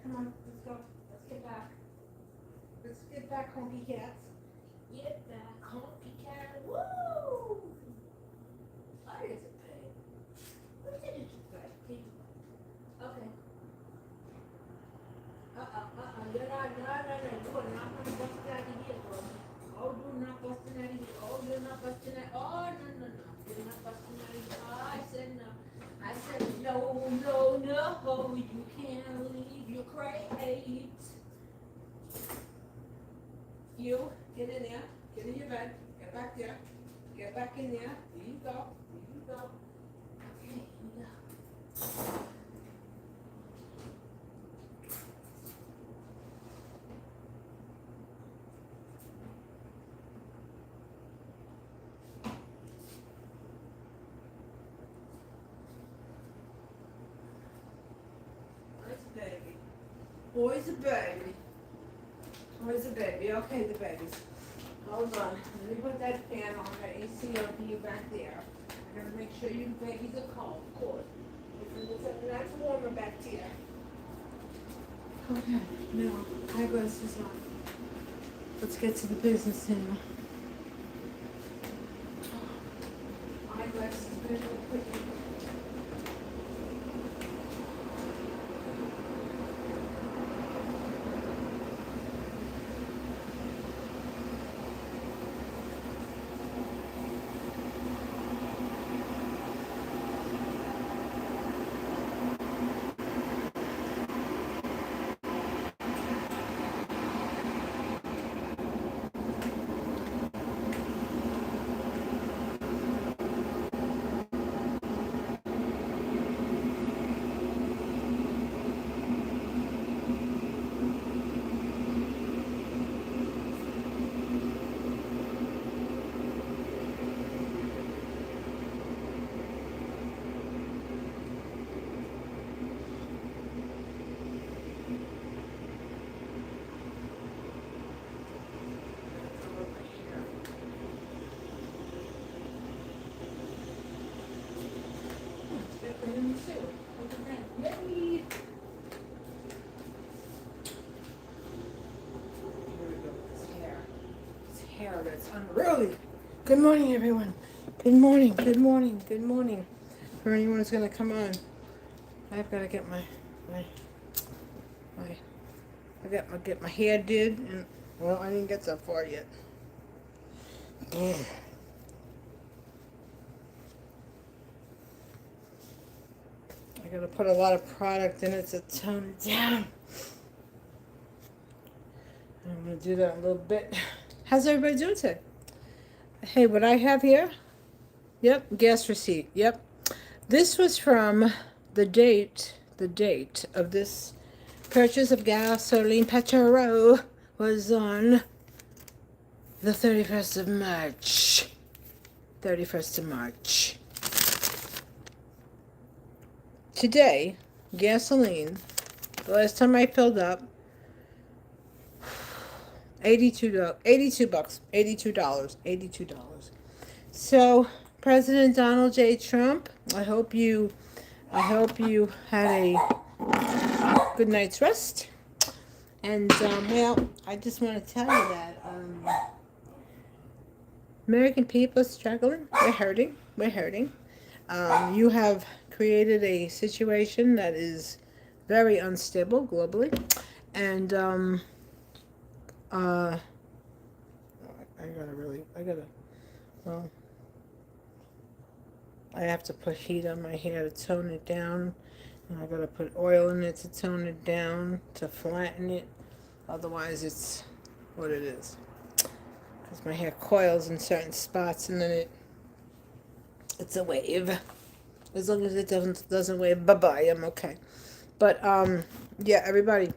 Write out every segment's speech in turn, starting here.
Come on, let's go. Let's get back. Let's get back, honky cats. Get back, honky cat. Woo! I is a pig. What did you say? Okay. You're not, no, no, no. You are not going to bust it out of here, bro. Oh, you're not busting out of here. Oh, you're not busting out. Oh, no, no, no. You're not busting out of here. Oh, I said no. I said no, no, no. You can't leave your crate. You, get in there. Get in your bed. Get back there. Get back in there. Here you go. Here you go. Okay, here you go. Baby. Boy's a baby. Boy's a baby. Okay, the babies. Hold on. Let me put that fan on the AC over you back there. I gotta make sure you babies are cold, of course. It's nice warmer back here. Okay, now, eyeglasses on. Let's get to the business now. Eyeglasses, very quickly. That's unruly. Good morning, everyone. Good morning, good morning, good morning. For anyone who's gonna come on, I've got to get get my hair did, and well, I didn't get that far yet. Ugh. I gotta put a lot of product in it to tone it down. I'm gonna do that a little bit. How's everybody doing today? Hey, what I have here? Yep, gas receipt. Yep. This was from the date of this purchase of gasoline petrol was on the 31st of March. 31st of March. Today, gasoline, the last time I filled up, $82. So, President Donald J. Trump, I hope you had a good night's rest. And well, I just want to tell you that American people are struggling. We're hurting. You have created a situation that is very unstable globally, and I have to put heat on my hair to tone it down, and I gotta put oil in it to tone it down, to flatten it, otherwise it's what it is, because my hair coils in certain spots, and then it's a wave. As long as it doesn't wave, bye-bye, I'm okay. But yeah, everybody,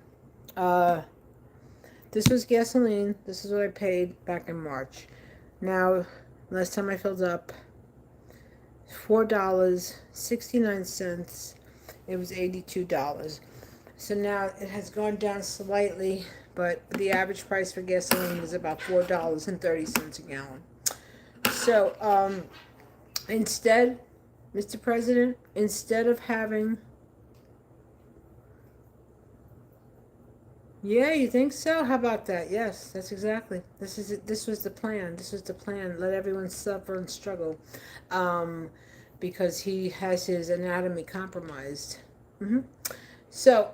this was gasoline. This is what I paid back in March. Now, last time I filled up, $4.69. It was $82. So now it has gone down slightly, but the average price for gasoline is about $4.30 a gallon. So instead, Mr. President, instead of having Yeah, you think so? How about that? Yes, that's exactly. This is it. This was the plan. This was the plan. Let everyone suffer and struggle, um, because he has his anatomy compromised. Hmm. So,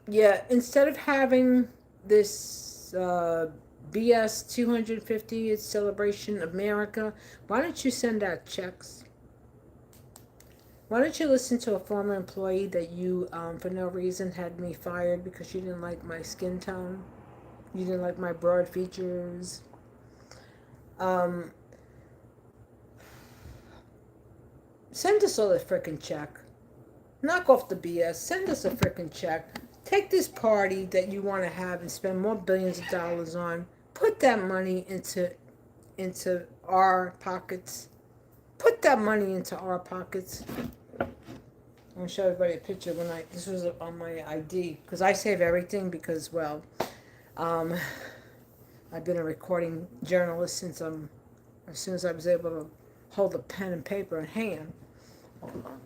yeah, instead of having this BS 250th celebration of America, why don't you send out checks? Why don't you listen to a former employee that you, for no reason, had me fired because you didn't like my skin tone? You didn't like my broad features. Um, Send us all a frickin' check. Knock off the BS. Send us a frickin' check. Take this party that you want to have and spend more billions of dollars on. Put that money into our pockets. Put that money into our pockets. I'm gonna show everybody a picture when this was on my ID because I save everything because um, I've been a recording journalist since as soon as I was able to hold a pen and paper in hand. Hold on.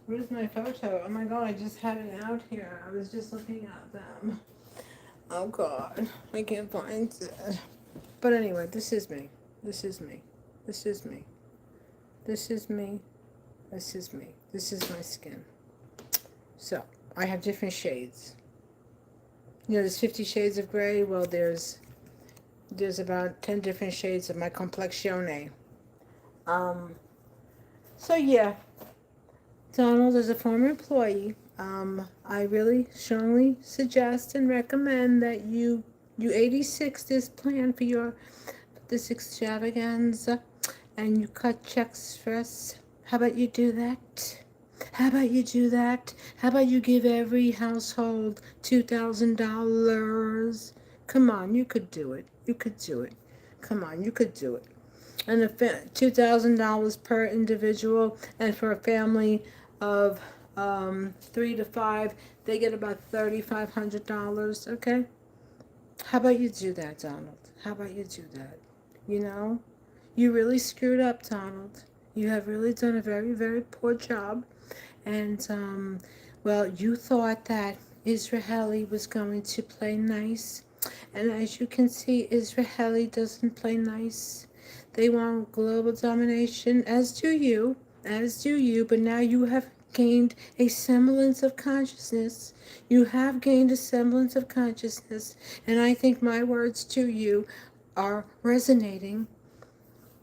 Where's my photo? Oh my god, I just had it out here. I was just looking at them. Oh god, I can't find it. But anyway, this is me. This is me. This is me. This is me. This is me. This is my skin. So, I have different shades. You know, there's 50 shades of gray. Well, there's about 10 different shades of my complexione. Um, so yeah, Donald, as a former employee, I really strongly suggest and recommend that you 86 this plan for this extravaganza, and you cut checks for us. How about you do that? How about you do that? How about you give every household $2,000? Come on, you could do it. You could do it. Come on, you could do it. And $2,000 per individual, and for a family of 3 to 5, they get about $3,500. Okay, how about you do that, Donald? How about you do that? You know, you really screwed up, Donald. You have really done a very, very poor job. And, well, you thought that Israeli was going to play nice. And as you can see, Israeli doesn't play nice. They want global domination, as do you, but now you have gained a semblance of consciousness. You have gained a semblance of consciousness, and I think my words to you are resonating.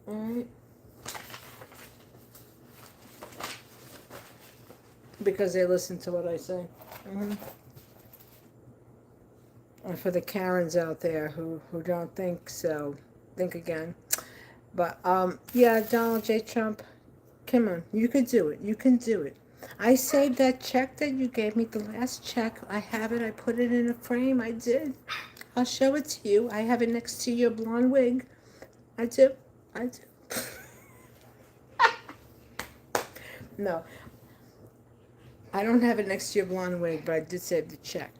All right? Because they listen to what I say. Mm-hmm. And for the Karens out there who don't think so, think again. But yeah, Donald J. Trump, come on, you could do it. You can do it. I saved that check that you gave me, the last check. I have it. I put it in a frame. I did. I'll show it to you. I have it next to your blonde wig. I do. I do. No, I don't have it next to your blonde wig, but I did save the check.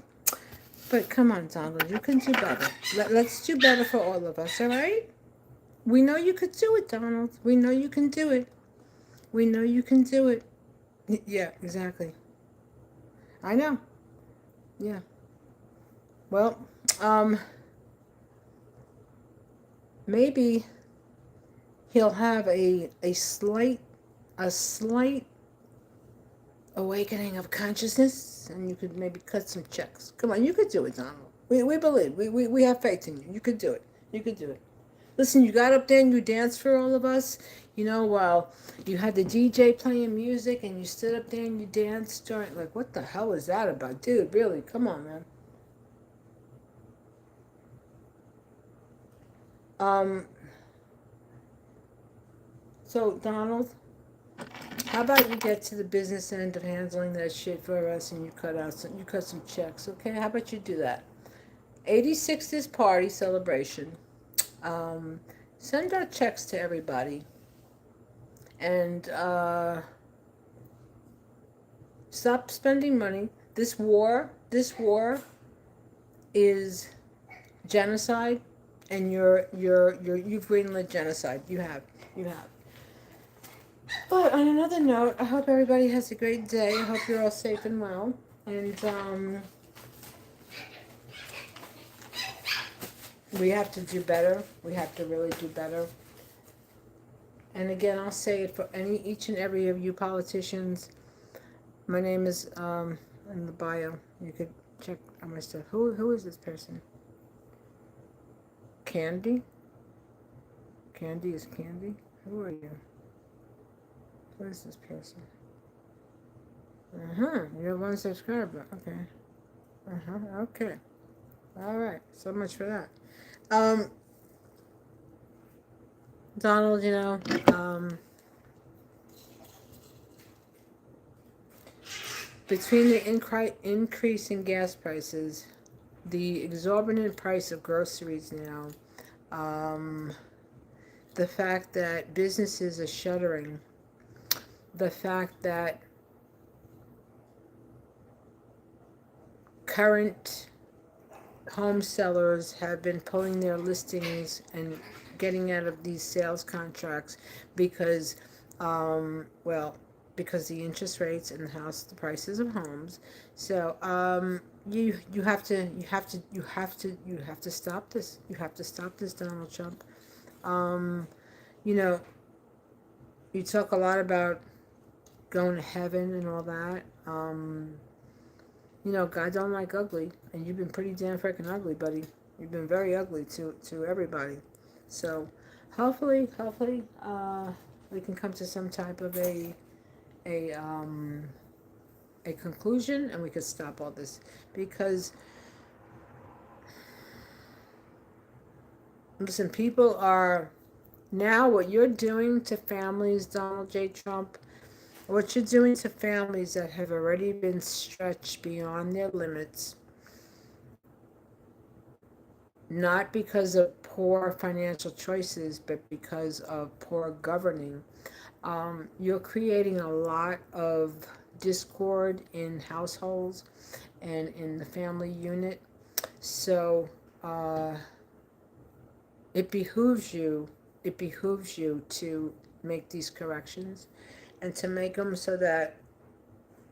But come on, Donald, you can do better. Let's do better for all of us, all right? We know you could do it, Donald. We know you can do it. We know you can do it. Yeah, exactly. I know. Yeah. Well, maybe he'll have a slight awakening of consciousness, and you could maybe cut some checks. Come on, you could do it, Donald. We believe. We have faith in you. You could do it. You could do it. Listen, you got up there and you danced for all of us. You know, while you had the DJ playing music and you stood up there and you danced during, like, what the hell is that about? Dude, really, come on, man. Um, so, Donald, how about you get to the business end of handling that shit for us and you cut some checks, okay? How about you do that? 86th party celebration. Um, Send out checks to everybody and stop spending money. This war is genocide, and you've greenlit genocide. You have. But on another note, I hope everybody has a great day. I hope you're all safe and well. And we have to do better. We have to really do better. And again, I'll say it for each and every of you politicians. My name is in the bio. You could check on my stuff. Who is this person? Candy? Candy is Candy? Who are you? Who is this person? You have one subscriber. Okay. Okay. All right. So much for that. Donald, between the increase in gas prices, the exorbitant price of groceries now, the fact that businesses are shuttering, the fact that current home sellers have been pulling their listings and getting out of these sales contracts because, because the interest rates and the prices of homes. So you have to stop this. You have to stop this, Donald Trump. You know, you talk a lot about going to heaven and all that. God don't like ugly, and you've been pretty damn freaking ugly, buddy. You've been very ugly to everybody. So, hopefully, we can come to some type of a conclusion, and we can stop all this. Because, listen, people are now what you're doing to families, Donald J. Trump. What you're doing to families that have already been stretched beyond their limits, not because of poor financial choices, but because of poor governing, you're creating a lot of discord in households and in the family unit. So it behooves you to make these corrections and to make them so that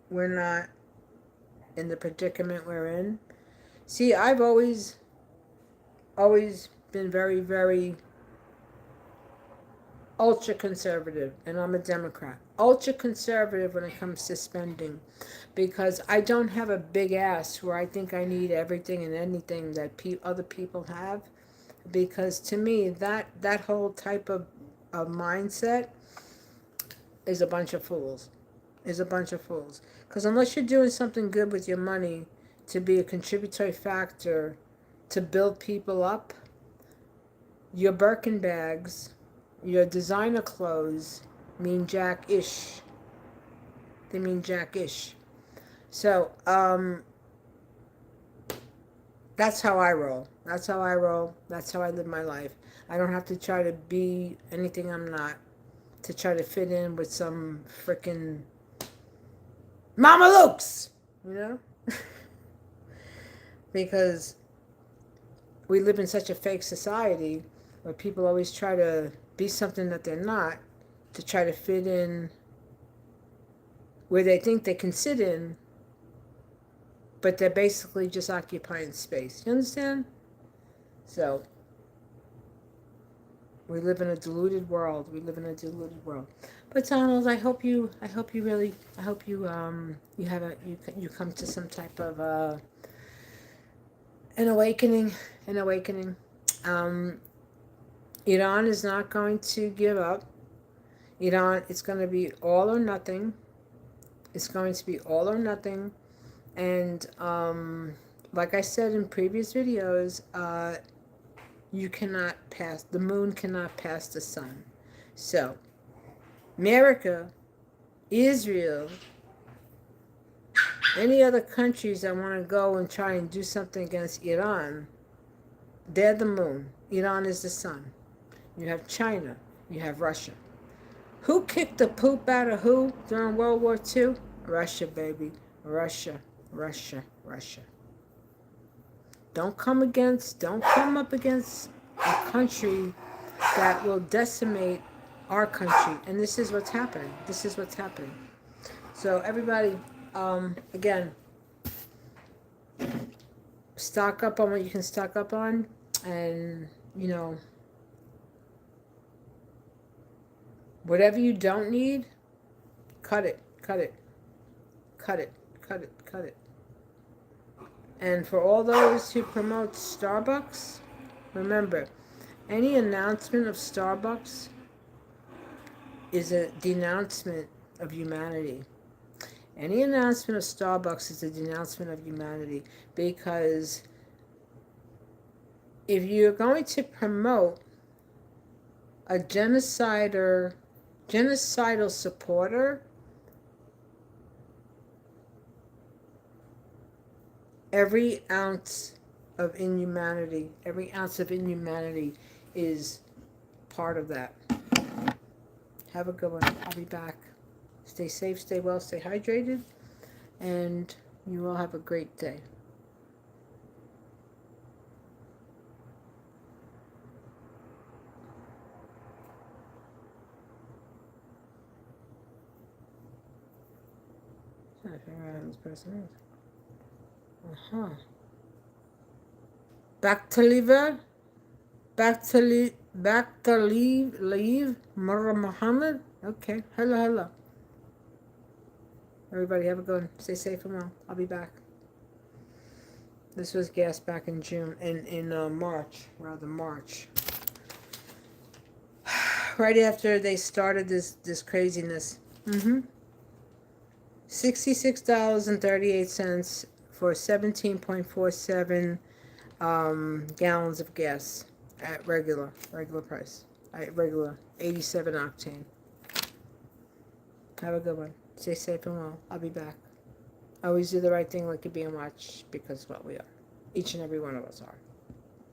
we're not in the predicament we're in. See, I've always been very, very ultra conservative, and I'm a Democrat. Ultra conservative when it comes to spending, because I don't have a big ass where I think I need everything and anything that other people have. Because to me, that whole type of mindset is a bunch of fools. Because unless you're doing something good with your money to be a contributory factor to build people up, your Birkin bags, your designer clothes mean jack-ish. They mean jack-ish. So, that's how I roll. That's how I live my life. I don't have to try to be anything I'm not to try to fit in with some frickin' Mama Luke's, because we live in such a fake society where people always try to be something that they're not to try to fit in where they think they can sit in, but they're basically just occupying space. You understand? So we live in a deluded world. But Donald, I hope you you come to some type of an awakening. Iran is not going to give up. Iran, it's going to be all or nothing. It's going to be all or nothing. And like I said in previous videos, you cannot pass, the moon cannot pass the sun. So, America, Israel, any other countries that want to go and try and do something against Iran, they're the moon. Iran is the sun. You have China. You have Russia. Who kicked the poop out of who during World War II? Russia, baby. Russia, Russia, Russia. Don't come up against a country that will decimate our country. And this is what's happening. This is what's happening. So everybody, again, stock up on what you can stock up on. And, you know, whatever you don't need, cut it, cut it, cut it, cut it, cut it. And for all those who promote Starbucks, remember, any announcement of Starbucks is a denouncement of humanity. Any announcement of Starbucks is a denouncement of humanity, because if you're going to promote a genocidal supporter, every ounce of inhumanity is part of that. Have a good one. I'll be back. Stay safe, stay well, stay hydrated, and you all have a great day. I'm trying to figure out who this person is. Back to liver. Back to leave. Murrah Muhammad. Okay. Hello. Everybody have a good one. Stay safe and well. I'll be back. This was gas back in June, in March. Right after they started this craziness. $66.38 for 17.47 gallons of gas at regular price. At regular 87 octane. Have a good one. Stay safe and well. I'll be back. Always do the right thing like you're being watched, because what we are. Each and every one of us are.